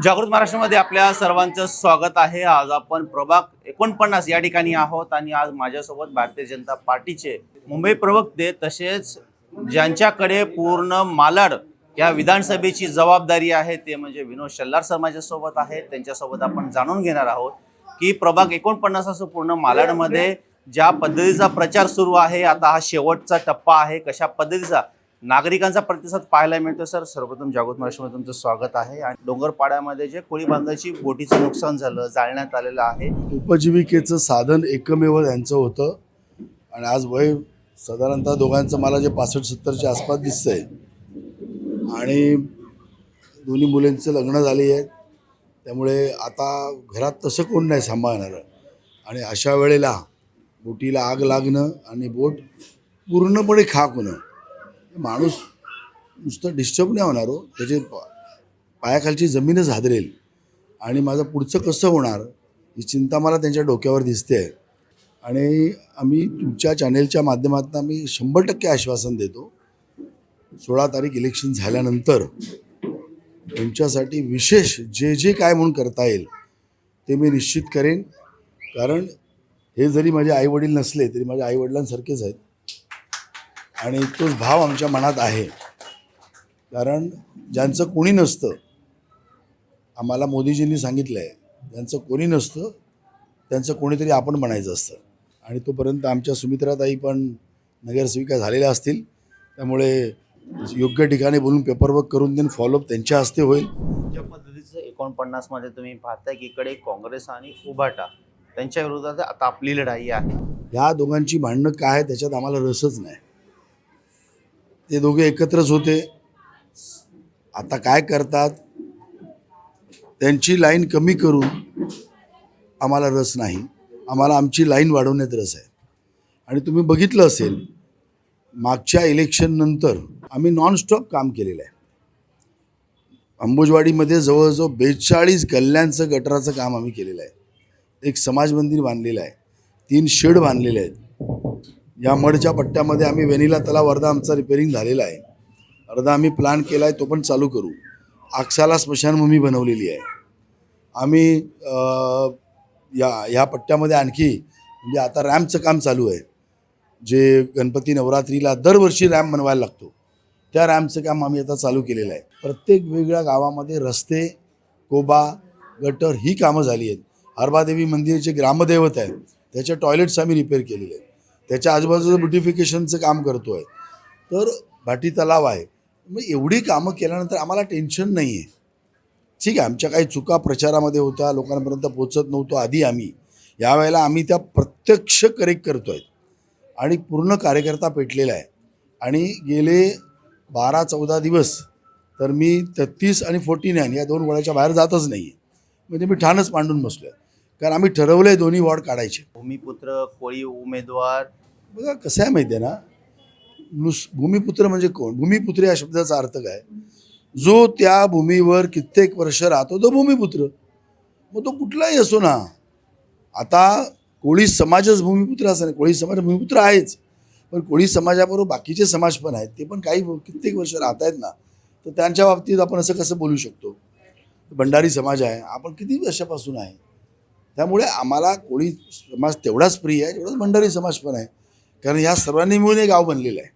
जागृत महाराष्ट्रामध्ये आपल्या सर्वांचं स्वागत आहे। आज आपण प्रभाग 49 या ठिकाणी आहोत आणि आज माझ्यासोबत भारतीय जनता पार्टीचे मुंबई प्रवक्ते तसेच ज्यांच्याकडे पूर्ण मालाड या विधानसभेची जबाबदारी आहे ते म्हणजे विनोद शल्लार सर माझ्यासोबत आहेत। त्यांच्यासोबत आपण जाणून घेणार आहोत की प्रभाग 49 असं पूर्ण मालाडमध्ये ज्या पद्धतीचा प्रचार सुरू आहे, आता हा शेवटचा टप्पा आहे, कशा पद्धतीचा नागरिकांचा प्रतिसाद पाहायला मिळतो। सर सर्वप्रथम जागृत महाराष्ट्रामध्ये तुमचं स्वागत आहे। आणि डोंगरपाड्यामध्ये जे कोळी बांधाची बोटीचं नुकसान झालं, जाळण्यात आलेलं आहे, उपजीविकेचं साधन एकमेव यांचं होतं आणि आज वय साधारणतः दोघांचं मला जे 65-70च्या आसपास दिसतंय आणि दोन्ही मुलांचं लग्न झाली आहेत, त्यामुळे आता घरात तसं कोण नाही सांभाळणारं आणि अशा वेळेला बोटीला आग लागणं आणि बोट पूर्णपणे खाक होणं, माणूस नुसतं डिस्टर्ब नाही होणार हो, त्याचे पायाखालची जमीनच हादरेल आणि माझं पुढचं कसं होणार ही चिंता मला त्यांच्या डोक्यावर दिसते आहे। आणि आम्ही तुमच्या चॅनेलच्या माध्यमातून आम्ही 100% आश्वासन देतो, 16 तारीख इलेक्शन झाल्यानंतर तुमच्यासाठी विशेष जे जे काय म्हणून करता येईल ते मी निश्चित करेन। कारण हे जरी माझे आईवडील नसले तरी माझ्या आईवडिलांसारखेच आहेत आणि तोच भाव आमच्या मनात आहे। कारण ज्यांचं कोणी नसतं, आम्हाला मोदीजींनी सांगितलं आहे, ज्यांचं कोणी नसतं त्यांचं कोणीतरी आपण बनायचं असतं आणि तोपर्यंत आमच्या सुमित्राताई पण नगरसेविका झालेल्या असतील, त्यामुळे योग्य ठिकाणी बोलून पेपरवर्क करून देऊन फॉलोअप त्यांच्या हस्ते होईल। ज्या पद्धतीचं 49 मध्ये तुम्ही पाहताय की इकडे काँग्रेस आणि उभाटा त्यांच्या विरोधात आता आपली लढाई आहे। ह्या दोघांची भांडणं काय आहे त्याच्यात आम्हाला रसच नाही। ते दोघे एकत्रच होते, आता काय करतात त्यांची लाईन कमी करून आम्हाला रस नाही, आम्हाला आमची लाईन वाढवण्यात रस आहे। आणि तुम्ही बघितलं असेल मागच्या इलेक्शननंतर आम्ही नॉनस्टॉप काम केलेलं आहे। अंबुजवाडीमध्ये जवळजवळ 42 गल्ल्यांचं गटराचं काम आम्ही केलेलं आहे, एक समाज मंदिर बांधलेलं आहे, 3 शेड बांधलेले आहेत। या मडच्या पट्ट्यामध्ये आम्ही वेनिला तलाव अर्धा आमचा रिपेअरिंग झालेला आहे, अर्धा आम्ही प्लॅन केला आहे, तो पण चालू करू। आक्साला स्मशानभूमी बनवलेली आहे आम्ही। ह्या पट्ट्यामध्ये आणखी म्हणजे आता रॅम्पचं काम चालू आहे, जे गणपती नवरात्रीला दरवर्षी रॅम्प बनवायला लागतो, त्या रॅम्पचं काम आम्ही आता चालू केलेलं आहे। प्रत्येक वेगवेगळ्या गावामध्ये रस्ते, कोबा, गटर ही कामं झाली आहेत। हरबादेवी मंदिराचे ग्रामदैवत आहे, त्याच्या टॉयलेट्स आम्ही रिपेअर केलेले आहेत, त्याच्या आजूबाजूचं ब्युटिफिकेशनचं काम करतो आहे, तर भाटी तलाव आहे। मग एवढी कामं केल्यानंतर आम्हाला टेन्शन नाही आहे। ठीक आहे, आमच्या काही चुका प्रचारामध्ये होत्या, लोकांपर्यंत पोचत नव्हतो आधी आम्ही, यावेळेला आम्ही त्या प्रत्यक्ष करेक्ट करतो आहे आणि पूर्ण कार्यकर्ता पेटलेला आहे। आणि गेले 12-14 दिवस तर मी 33 आणि 49 या 2 वॉर्डाच्या बाहेर जातच नाही आहे, म्हणजे मी ठाणच मांडून बसलो आहे, कारण आम्ही ठरवलं आहे दोन्ही वॉर्ड काढायचे। भूमिपुत्र कोळी उमेदवार, बघा कसं आहे माहिती आहे ना, भूमिपुत्र म्हणजे कोण? भूमिपुत्र या शब्दाचा अर्थ काय? जो त्या भूमीवर कित्येक वर्ष राहतो तो भूमिपुत्र, मग तो कुठलाही असो ना। आता कोळी समाजच भूमिपुत्र असं नाही, कोळी समाज भूमिपुत्र आहेच, पण कोळी समाजाबरोबर बाकीचे समाज पण आहेत, ते पण काही कित्येक वर्ष राहत आहेत ना, तर त्यांच्या बाबतीत आपण असं कसं बोलू शकतो? भंडारी समाज आहे, आपण किती वर्षापासून आहे, त्यामुळे आम्हाला कोळी समाज तेवढाच प्रिय आहे जेवढाच भंडारी समाज पण आहे, कारण ह्या सर्वांनी मिळून हे गाव बनलेलं आहे।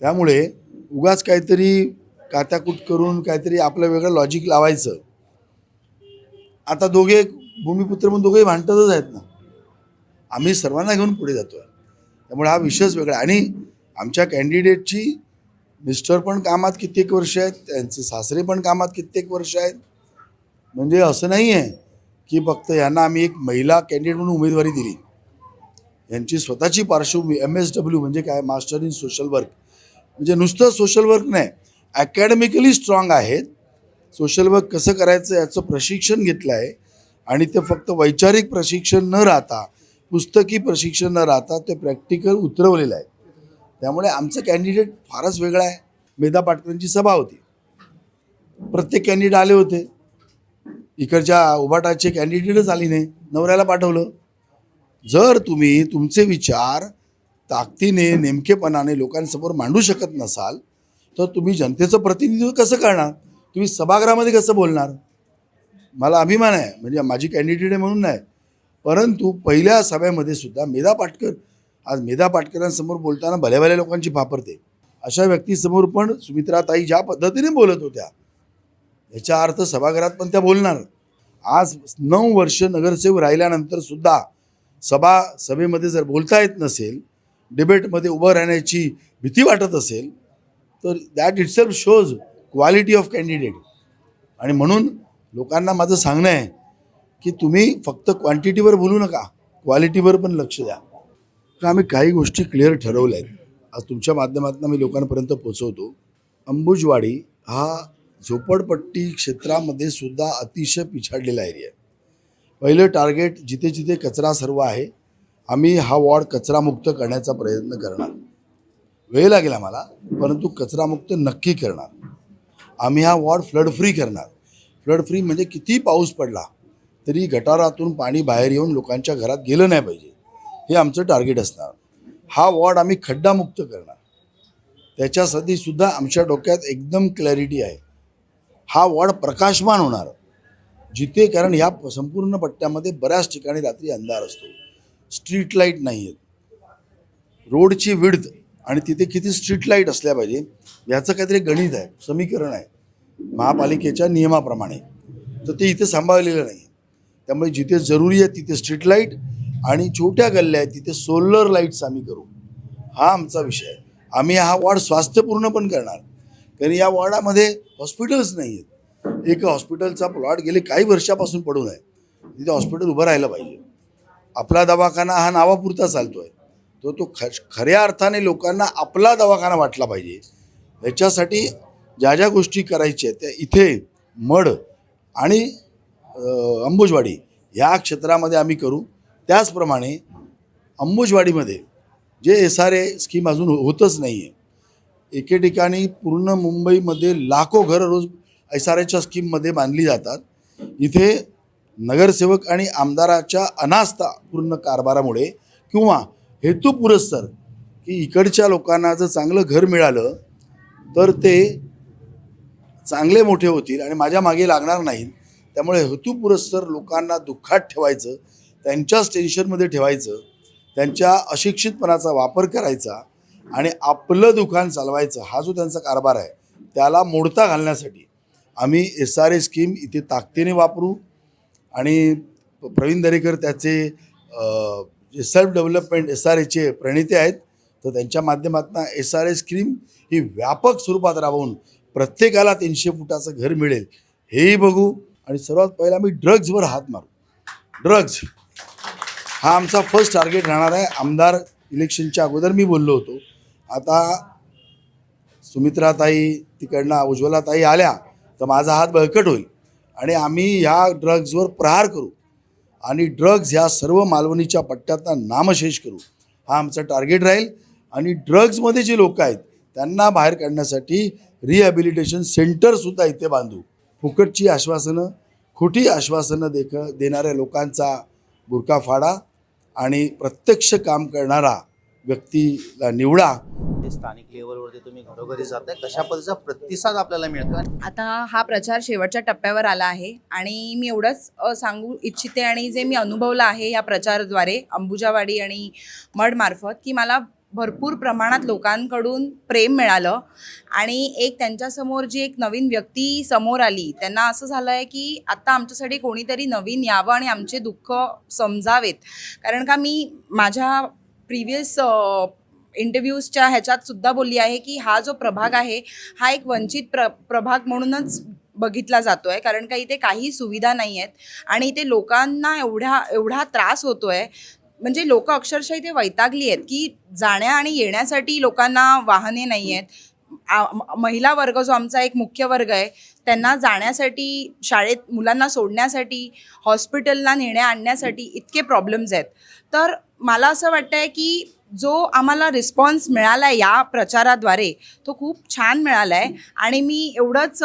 त्यामुळे उगाच काहीतरी कात्याकूट करून काहीतरी आपलं वेगळं लॉजिक लावायचं। आता दोघे भूमिपुत्र म्हणून दोघेही भांडतच आहेत ना, आम्ही सर्वांना घेऊन पुढे जातो आहे, त्यामुळे हा विषयच वेगळा। आणि आमच्या कॅन्डिडेटची मिस्टर पण कामात कित्येक वर्ष आहेत, त्यांचे सासरे पण कामात कित्येक वर्ष आहेत, म्हणजे असं नाही आहे की फक्त यांना आम्ही एक महिला कॅन्डिडेट म्हणून उमेदवारी दिली। यांची स्वतःची पार्श्वभूमी MSW म्हणजे काय, मास्टर इन सोशल वर्क, म्हणजे नुसतं सोशल वर्क नाही, अकॅडमिकली स्ट्रॉंग आहेत, सोशल वर्क कसं करायचं याचं प्रशिक्षण घेतलं आहे आणि ते फक्त वैचारिक प्रशिक्षण न राहता, पुस्तकी प्रशिक्षण न राहता ते प्रॅक्टिकल उतरवलेलं आहे। त्यामुळे आमचं कॅन्डिडेट फारच वेगळं आहे। मेधा पाटकरांची सभा होती, प्रत्येक कॅन्डिडेट आले होते, इकडच्या उभाटाचे कॅन्डिडेटच आली नाही, नवऱ्याला पाठवलं। जर तुम्ही तुमचे विचार ताकदीने नेमकेपणाने लोकांसमोर मांडू शकत नसाल तर तुम्ही जनतेचं प्रतिनिधित्व कसं करणार? तुम्ही सभागृहामध्ये कसं बोलणार? मला अभिमान आहे, म्हणजे माझी कॅन्डिडेट आहे म्हणून नाही, परंतु पहिल्या सभेमध्ये सुद्धा मेधा पाटकर, आज मेधा पाटकरांसमोर बोलताना भल्या भल्या लोकांची फापरते. अशा व्यक्तीसमोर पण सुमित्राताई ज्या पद्धतीने बोलत होत्या, याचा अर्थ सभागृहात पण त्या बोलणार. आज 9 वर्ष नगरसेवक राहिल्यानंतर सुद्धा सभेमध्ये जर बोलता येत नसेल, डिबेटमध्ये उभं राहण्याची भीती वाटत असेल, तर that itself shows quality of candidate. आणि म्हणून लोकांना माझं सांगणं आहे की तुम्ही फक्त क्वांटिटीवर बोलू नका, क्वालिटीवर पण लक्ष द्या. तर आम्ही काही गोष्टी क्लिअर ठरवल्या आहेत, आज तुमच्या माध्यमातून मी लोकांपर्यंत पोचवतो. अंबुजवाडी हा झोपडपट्टी क्षेत्रामध्ये सुद्धा अतिशय पिछाडलेला एरिया आहे. पहिलं टार्गेट, जिथे जिथे कचरा सर्व आहे, आम्ही हा वॉर्ड कचरामुक्त करण्याचा प्रयत्न करणार. वेळ लागेल आम्हाला, परंतु कचरामुक्त नक्की करणार. आम्ही हा वॉर्ड फ्लड फ्री करणार. फ्लड फ्री म्हणजे किती पाऊस पडला तरी गटारातून पाणी बाहेर येऊन लोकांच्या घरात गेलं नाही पाहिजे, हे आमचं टार्गेट असणार. हा वॉर्ड आम्ही खड्डामुक्त करणार. त्याच्यासाठी सुद्धा आमच्या डोक्यात एकदम क्लॅरिटी आहे. हा वॉर्ड प्रकाशमान होणार जिथे, कारण ह्या संपूर्ण पट्ट्यामध्ये बऱ्याच ठिकाणी रात्री अंधार असतो, स्ट्रीट लाईट नाही आहेत. रोडची विड्थ आणि तिथे किती स्ट्रीट लाईट असल्या पाहिजे याचं काहीतरी गणित आहे, समीकरण आहे महापालिकेच्या नियमाप्रमाणे, तर ते इथे सांभाळलेलं नाही. त्यामुळे जिथे जरुरी आहे तिथे स्ट्रीट लाईट आणि छोट्या गल्ल्या आहेत तिथे सोलर लाईट्स आम्ही करू. हा आमचा विषय आहे. आम्ही हा वॉर्ड स्वास्थ्यपूर्ण पण करणार, कारण या वॉर्डामध्ये हॉस्पिटल्स नाही आहेत. एक हॉस्पिटलचा प्लॉट गेले काही वर्षापासून पडून आहे, तिथे हॉस्पिटल उभं राहिलं पाहिजे. आपला दवाखाना हा नावापुरता चालतो आहे, तो खऱ्या अर्थाने लोकांना आपला दवाखाना वाटला पाहिजे. याच्यासाठी ज्या ज्या गोष्टी करायच्या आहेत त्या इथे मड आणि अंबुजवाडी ह्या क्षेत्रामध्ये आम्ही करू. त्याचप्रमाणे अंबुजवाडीमध्ये जे SRA स्कीम अजून होतच नाही आहे, एके ठिकाणी पूर्ण मुंबईमध्ये लाखो घरं रोज SRAच्या स्कीममध्ये बांधली जातात. इथे नगरसेवक आणि आमदाराच्या अनास्थापूर्ण कारभारामुळे किंवा हेतुपुरस्सर की इकडच्या लोकांना जर चांगलं घर मिळालं तर ते चांगले मोठे होतील आणि माझ्या मागे लागणार नाहीत. त्यामुळे हेतुपुरस्सर लोकांना दुःखात ठेवायचं, त्यांच्याच टेन्शनमध्ये ठेवायचं, त्यांच्या अशिक्षितपणाचा वापर करायचा आणि आपलं दुकान चालवायचं, हा जो त्यांचा कारभार आहे त्याला मोडता घालण्यासाठी आम्ही SRA स्कीम इथे ताकदीने वापरू. आणि प्रवीण दरेकर त्याचे जे सेल्फ डेव्हलपमेंट SRAचे प्रणेते आहेत, तर त्यांच्या माध्यमातून SRA स्कीम ही व्यापक स्वरूपात राबवून प्रत्येकाला 300 फुटाचं घर मिळेल हेही बघू. आणि सर्वात पहिला मी ड्रग्जवर हात मारू. ड्रग्ज हा आमचा फर्स्ट टार्गेट राहणार आहे. आमदार इलेक्शनच्या अगोदर मी बोललो होतो, आता सुमित्राताई तिकडनं उज्ज्वलाताई आल्या तर माझा हात बळकट होईल आणि आम्ही ह्या ड्रग्जवर प्रहार करू आणि ड्रग्ज ह्या सर्व मालवणीच्या पट्ट्यातला नामशेष करू. हा आमचा टार्गेट राहील. आणि ड्रग्जमध्ये जे लोक आहेत त्यांना बाहेर काढण्यासाठी रिहॅबिलिटेशन सेंटरसुद्धा इथे बांधू. फुकटची आश्वासनं, खोटी आश्वासनं देणाऱ्या लोकांचा बुरका फाडा आणि प्रत्यक्ष काम करणारा व्यक्तीला निवडा. स्थानिक लेवलवरती तुम्ही घरोघरी जाताय, कशा पद्धतीचा प्रतिसाद आपल्याला मिळतो? आता हा प्रचार शेवटच्या टप्प्यावर आला आहे आणि मी एवढंच सांगू इच्छिते आणि जे मी अनुभवलं आहे या प्रचाराद्वारे अंबुजावाडी आणि मडमार्फत, की मला भरपूर प्रमाणात लोकांकडून प्रेम मिळालं आणि एक त्यांच्यासमोर जी एक नवीन व्यक्ती समोर आली, त्यांना असं झालं आहे की आता आमच्यासाठी कोणीतरी नवीन यावं आणि आमचे दुःख समजावेत. कारण का मी माझ्या प्रिव्हियस इंटरव्ह्यूजच्या ह्याच्यात सुद्धा बोलली आहे की हा जो प्रभाग आहे हा एक वंचित प्रभाग म्हणूनच बघितला जातो आहे, कारण का इथे काही सुविधा नाही आहेत आणि इथे लोकांना एवढा त्रास होतो आहे. म्हणजे लोक अक्षरशः इथे वैतागली आहेत की जाण्या आणि येण्यासाठी लोकांना वाहने नाही आहेत. महिला वर्ग जो आमचा एक मुख्य वर्ग आहे त्यांना जाण्यासाठी, शाळेत मुलांना सोडण्यासाठी, हॉस्पिटलला नेण्या आणण्यासाठी इतके प्रॉब्लेम्स आहेत. तर मला असं वाटतं आहे की जो आम्हाला रिस्पॉन्स मिळाला आहे या प्रचाराद्वारे तो खूप छान मिळाला आहे आणि मी एवढंच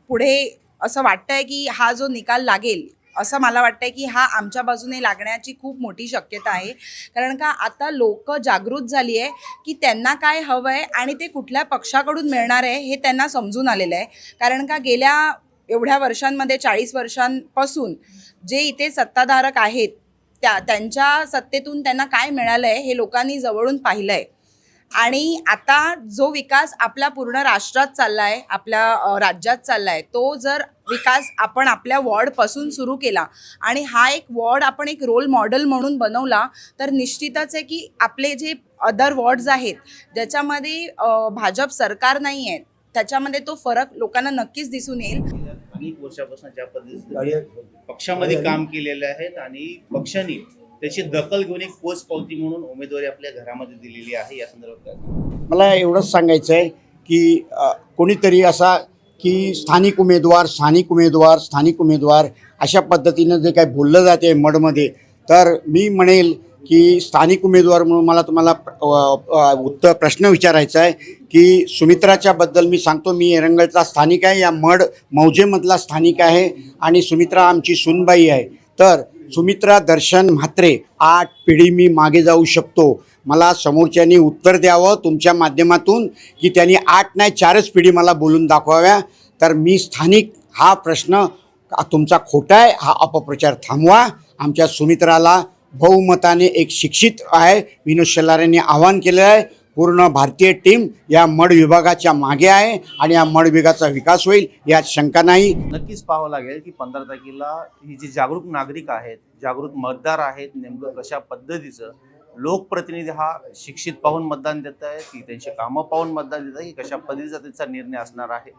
पुढे असं वाटतं आहे की हा जो निकाल लागेल असं मला वाटतं आहे की हा आमच्या बाजूने लागण्याची खूप मोठी शक्यता आहे. कारण का आता लोक जागृत झाली आहे की त्यांना काय हवं आहे आणि ते कुठल्या पक्षाकडून मिळणार आहे हे त्यांना समजून आलेलं आहे. कारण का गेल्या एवढ्या वर्षांमध्ये 40 वर्षांपासून जे इथे सत्ताधारक आहेत त्यांच्या सत्तेतून त्यांना काय मिळालं आहे हे लोकांनी जवळून पाहिलं आहे. आणि आता जो विकास आपल्या पूर्ण राष्ट्रात चालला आहे, आपल्या राज्यात चालला आहे, तो जर विकास आपण आपल्या वॉर्डपासून सुरू केला आणि हा एक वॉर्ड आपण एक रोल मॉडेल म्हणून बनवला तर निश्चितच आहे की आपले जे अदर वॉर्ड्स आहेत ज्याच्यामध्ये भाजप सरकार नाही आहे त्याच्यामध्ये तो फरक लोकांना नक्कीच दिसून येईल. अनेक वर्षापासून ज्या पद्धतीने पक्षामध्ये काम केलेले आहेत आणि पक्षाने त्याची दखल घेऊन एक पोचपावती म्हणून उमेदवारी आपल्या घरामध्ये दिलेली आहे. या संदर्भात मला एवढंच सांगायचं आहे की कोणीतरी असा की स्थानिक उमेदवार अशा पद्धतीनं जे काही बोललं जाते मडमध्ये, तर मी म्हणेल की स्थानिक उमेदवार म्हणून मला तुम्हाला प्रश्न विचारायचा आहे की सुमित्राच्याबद्दल मी सांगतो, मी एरंगळचा स्थानिक आहे, या मौजेमधला स्थानिक आहे आणि सुमित्रा आमची सूनबाई आहे. तर सुमित्रा दर्शन म्हात्रे 8 पिढी मी मागे जाऊ शकतो. मला समोरच्यांनी उत्तर द्यावं तुमच्या माध्यमातून की त्यांनी 8 नाही 4च पिढी मला बोलून दाखवाव्या. तर मी स्थानिक हा प्रश्न तुमचा खोटा आहे, हा अपप्रचार थांबवा. आमच्या सुमित्राला बहुमताने एक शिक्षित आहे, विनोद शेलार यांनी आवाहन केलं आहे. पूर्ण भारतीय टीम या मड विभागाच्या मागे आहे आणि या मड विभागाचा विकास होईल यात शंका नाही. नक्कीच पाहावं लागेल की 15 तारखेला ही जी जागरूक नागरिक आहेत, जागरूक मतदार आहेत, नेमकं कशा पद्धतीचं लोकप्रतिनिधी हा शिक्षित पाहून मतदान देत आहे की त्यांची कामं पाहून मतदान देत आहे की कशा पद्धतीचा त्यांचा निर्णय असणार आहे.